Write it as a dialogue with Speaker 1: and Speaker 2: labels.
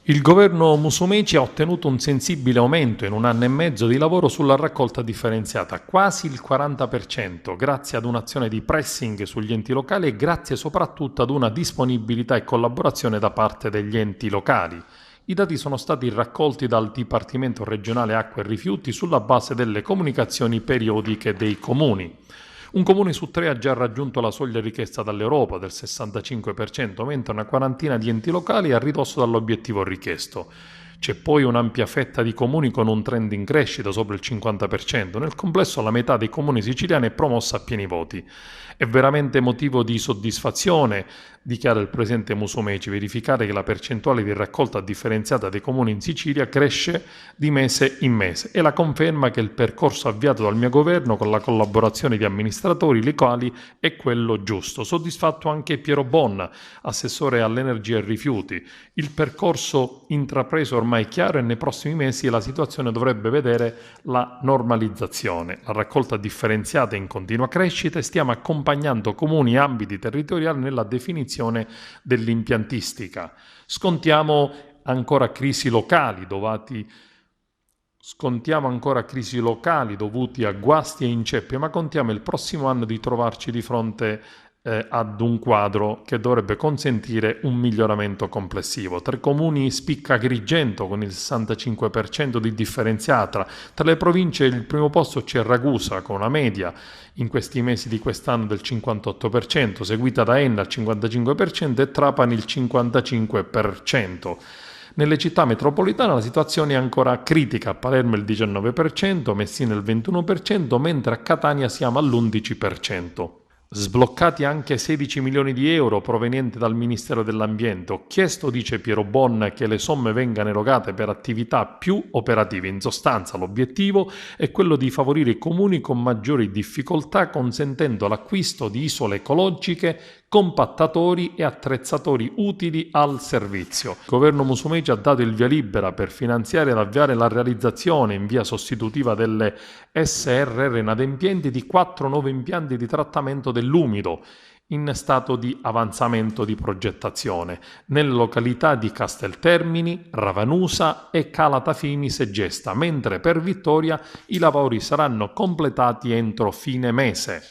Speaker 1: Il governo Musumeci ha ottenuto un sensibile aumento in un anno e mezzo di lavoro sulla raccolta differenziata, quasi il 40%, grazie ad un'azione di pressing sugli enti locali e grazie soprattutto ad una disponibilità e collaborazione da parte degli enti locali. I dati sono stati raccolti dal Dipartimento regionale Acque e Rifiuti sulla base delle comunicazioni periodiche dei comuni. Un comune su tre ha già raggiunto la soglia richiesta dall'Europa del 65%, mentre una quarantina di enti locali è a ridosso dall'obiettivo richiesto. C'è poi un'ampia fetta di comuni con un trend in crescita sopra il 50%. Nel complesso la metà dei comuni siciliani è promossa a pieni voti. È veramente motivo di soddisfazione, dichiara il presidente Musumeci, verificare che la percentuale di raccolta differenziata dei comuni in Sicilia cresce di mese in mese. È la conferma che il percorso avviato dal mio governo con la collaborazione di amministratori locali è quello giusto. Soddisfatto anche Piero Bonna, assessore all'energia e rifiuti. Il percorso intrapreso ormai è chiaro e nei prossimi mesi la situazione dovrebbe vedere la normalizzazione. La raccolta differenziata è in continua crescita e stiamo accompagnando comuni e ambiti territoriali nella definizione dell'impiantistica. Scontiamo ancora crisi locali dovuti a guasti e inceppi, ma contiamo il prossimo anno di trovarci di fronte ad un quadro che dovrebbe consentire un miglioramento complessivo. Tra i comuni spicca Agrigento con il 65% di differenziata, tra le province il primo posto c'è Ragusa con una media in questi mesi di quest'anno del 58%, seguita da Enna al 55% e Trapani il 55%. Nelle città metropolitane la situazione è ancora critica, a Palermo il 19%, Messina il 21%, mentre a Catania siamo all'11%. Sbloccati anche 16 milioni di euro provenienti dal Ministero dell'Ambiente. Ho chiesto, dice Piero Bon, che le somme vengano erogate per attività più operative. In sostanza l'obiettivo è quello di favorire i comuni con maggiori difficoltà, consentendo l'acquisto di isole ecologiche, compattatori e attrezzatori utili al servizio. Il governo Musumeci ha dato il via libera per finanziare ed avviare la realizzazione in via sostitutiva delle SRR inadempienti di 4 nuovi impianti di trattamento dell'umido in stato di avanzamento di progettazione nelle località di Casteltermini, Ravanusa e Calatafimi Segesta, mentre per Vittoria i lavori saranno completati entro fine mese.